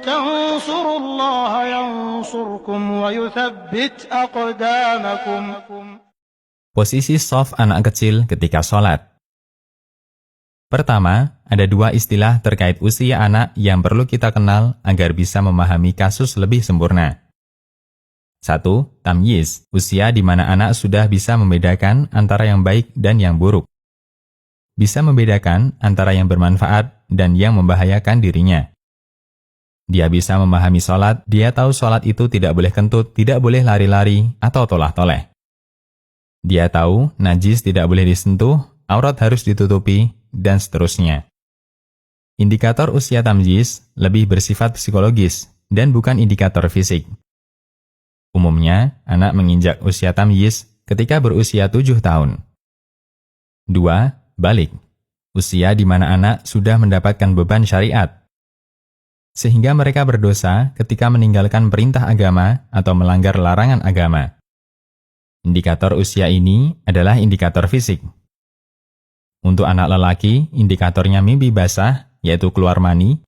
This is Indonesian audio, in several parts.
تنصروا الله ينصركم ويثبت أقدامكم. Posisi shaf anak kecil ketika sholat. Pertama, ada dua istilah terkait usia anak yang perlu kita kenal agar bisa memahami kasus lebih sempurna. 1. Tamyiz, usia di mana anak sudah bisa membedakan antara yang baik dan yang buruk. Bisa membedakan antara yang bermanfaat dan yang membahayakan dirinya. Dia bisa memahami sholat, dia tahu sholat itu tidak boleh kentut, tidak boleh lari-lari, atau tolah-toleh. Dia tahu najis tidak boleh disentuh, aurat harus ditutupi, dan seterusnya. Indikator usia tamyiz lebih bersifat psikologis dan bukan indikator fisik. Umumnya, anak menginjak usia tamyiz ketika berusia 7 tahun. 2. Balik, usia di mana anak sudah mendapatkan beban syariat, sehingga mereka berdosa ketika meninggalkan perintah agama atau melanggar larangan agama. Indikator usia ini adalah indikator fisik. Untuk anak lelaki, indikatornya mimpi basah, yaitu keluar mani.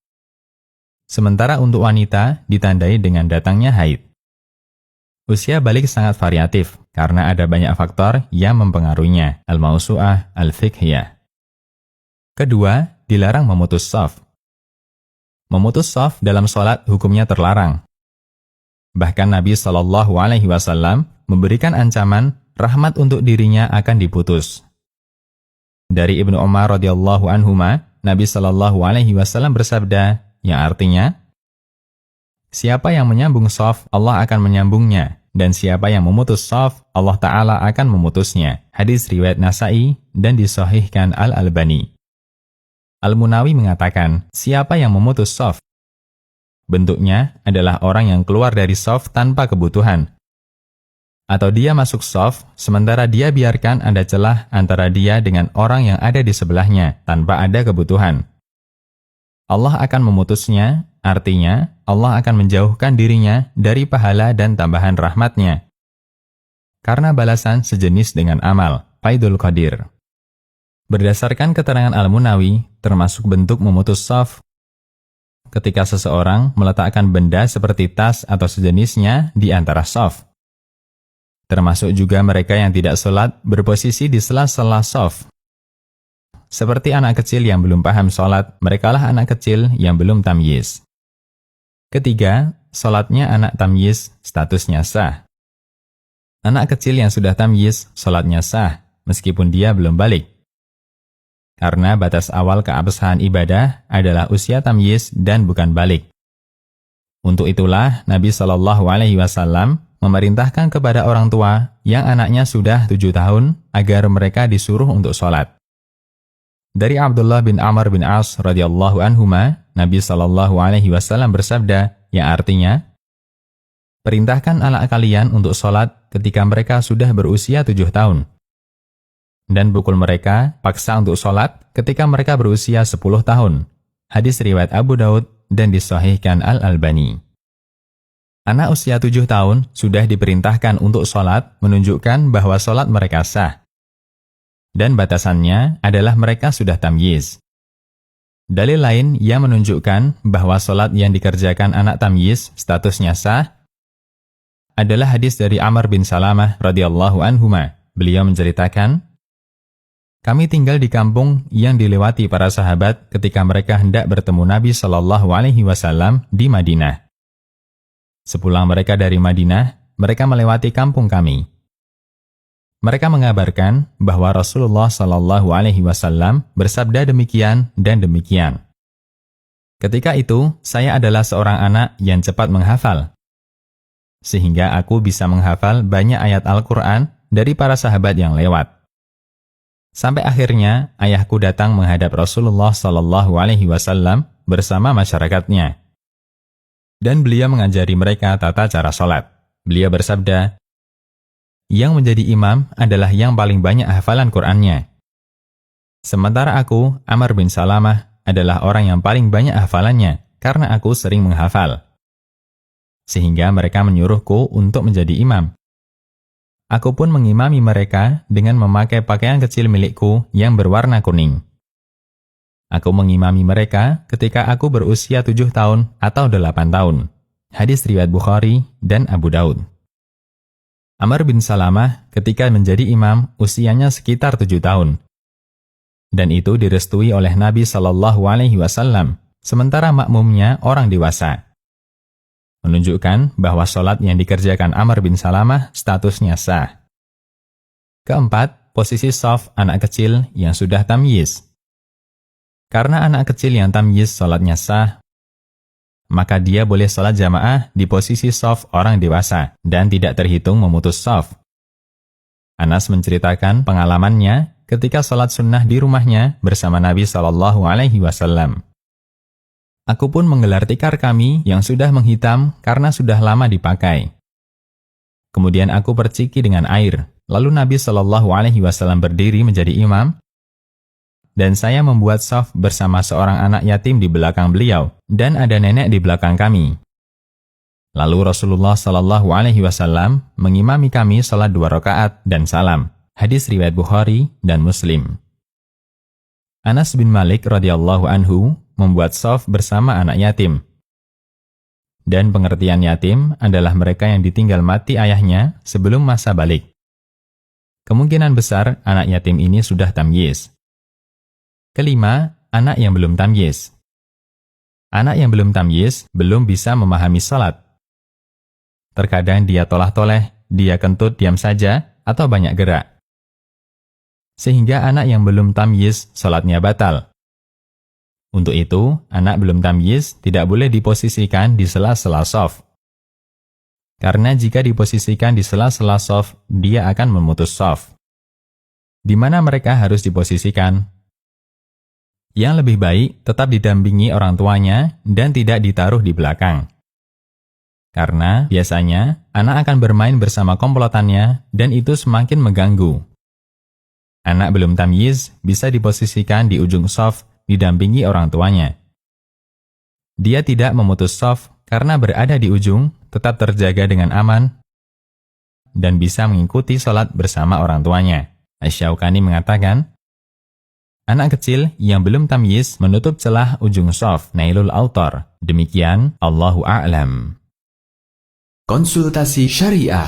Sementara untuk wanita, ditandai dengan datangnya haid. Usia balik sangat variatif, karena ada banyak faktor yang mempengaruhinya, al-mausu'ah, al-fiqhiyah. Kedua, dilarang memutus shaf. Memutus shaf dalam sholat hukumnya terlarang. Bahkan Nabi SAW memberikan ancaman rahmat untuk dirinya akan diputus. Dari Ibnu Umar radhiyallahu anhuma, Nabi SAW bersabda, yang artinya, siapa yang menyambung shaf, Allah akan menyambungnya, dan siapa yang memutus shaf, Allah Ta'ala akan memutusnya. Hadis riwayat Nasa'i dan disahihkan Al-Albani. Al-Munawi mengatakan, siapa yang memutus shaf? Bentuknya adalah orang yang keluar dari shaf tanpa kebutuhan. Atau dia masuk shaf, sementara dia biarkan ada celah antara dia dengan orang yang ada di sebelahnya, tanpa ada kebutuhan. Allah akan memutusnya, artinya Allah akan menjauhkan dirinya dari pahala dan tambahan rahmatnya. Karena balasan sejenis dengan amal, Faidul Qadir. Berdasarkan keterangan Al-Munawi, termasuk bentuk memutus shaf, ketika seseorang meletakkan benda seperti tas atau sejenisnya di antara shaf. Termasuk juga mereka yang tidak sholat berposisi di sela-sela shaf. Seperti anak kecil yang belum paham sholat, merekalah anak kecil yang belum tamyiz. Ketiga, sholatnya anak tamyiz, statusnya sah. Anak kecil yang sudah tamyiz, sholatnya sah, meskipun dia belum balik. Karena batas awal keabsahan ibadah adalah usia tamyiz dan bukan balik. Untuk itulah Nabi SAW memerintahkan kepada orang tua yang anaknya sudah 7 tahun agar mereka disuruh untuk sholat. Dari Abdullah bin Amr bin As radhiyallahu anhuma, Nabi SAW bersabda, yang artinya, perintahkan anak kalian untuk sholat ketika mereka sudah berusia 7 tahun. Dan pukul mereka, paksa untuk sholat ketika mereka berusia 10 tahun. Hadis riwayat Abu Daud dan disahihkan Al-Albani. Anak usia 7 tahun sudah diperintahkan untuk sholat menunjukkan bahwa sholat mereka sah. Dan batasannya adalah mereka sudah tamyiz. Dalil lain yang menunjukkan bahwa sholat yang dikerjakan anak tamyiz statusnya sah adalah hadis dari Amr bin Salamah radhiyallahu anhuma. Beliau menceritakan, kami tinggal di kampung yang dilewati para sahabat ketika mereka hendak bertemu Nabi SAW di Madinah. Sepulang mereka dari Madinah, mereka melewati kampung kami. Mereka mengabarkan bahwa Rasulullah SAW bersabda demikian dan demikian. Ketika itu, saya adalah seorang anak yang cepat menghafal, sehingga aku bisa menghafal banyak ayat Al-Quran dari para sahabat yang lewat. Sampai akhirnya, ayahku datang menghadap Rasulullah SAW bersama masyarakatnya. Dan beliau mengajari mereka tata cara sholat. Beliau bersabda, yang menjadi imam adalah yang paling banyak hafalan Qur'annya. Sementara aku, Amr bin Salamah, adalah orang yang paling banyak hafalannya, karena aku sering menghafal. Sehingga mereka menyuruhku untuk menjadi imam. Aku pun mengimami mereka dengan memakai pakaian kecil milikku yang berwarna kuning. Aku mengimami mereka ketika aku berusia 7 tahun atau 8 tahun. Hadis riwayat Bukhari dan Abu Daud. Amr bin Salamah ketika menjadi imam usianya sekitar 7 tahun. Dan itu direstui oleh Nabi SAW, sementara makmumnya orang dewasa. Menunjukkan bahwa sholat yang dikerjakan Amr bin Salamah statusnya sah. Keempat, posisi shaf anak kecil yang sudah tamyiz. Karena anak kecil yang tamyiz sholatnya sah, maka dia boleh sholat jamaah di posisi shaf orang dewasa dan tidak terhitung memutus shaf. Anas menceritakan pengalamannya ketika sholat sunnah di rumahnya bersama Nabi SAW. Aku pun menggelar tikar kami yang sudah menghitam karena sudah lama dipakai. Kemudian aku perciki dengan air, lalu Nabi SAW berdiri menjadi imam, dan saya membuat shaf bersama seorang anak yatim di belakang beliau, dan ada nenek di belakang kami. Lalu Rasulullah SAW mengimami kami salat 2 rakaat dan salam. Hadis riwayat Bukhari dan Muslim. Anas bin Malik radhiyallahu anhu membuat shaf bersama anak yatim. Dan pengertian yatim adalah mereka yang ditinggal mati ayahnya sebelum masa balik. Kemungkinan besar anak yatim ini sudah tamyiz. Kelima, anak yang belum tamyiz. Anak yang belum tamyiz belum bisa memahami salat. Terkadang dia tolah-toleh, dia kentut diam saja, atau banyak gerak. Sehingga anak yang belum tamyiz salatnya batal. Untuk itu, anak belum tamyiz tidak boleh diposisikan di sela-sela shaf. Karena jika diposisikan di sela-sela shaf, dia akan memutus shaf. Di mana mereka harus diposisikan? Yang lebih baik tetap didampingi orang tuanya dan tidak ditaruh di belakang. Karena biasanya anak akan bermain bersama komplotannya dan itu semakin mengganggu. Anak belum tamyiz bisa diposisikan di ujung shaf didampingi orang tuanya. Dia tidak memutus shaf karena berada di ujung tetap terjaga dengan aman dan bisa mengikuti sholat bersama orang tuanya. Asy-Syaukani mengatakan, anak kecil yang belum tamyiz menutup celah ujung shaf Nailul Autar. Demikian, Allahu a'lam. Konsultasi Syariah.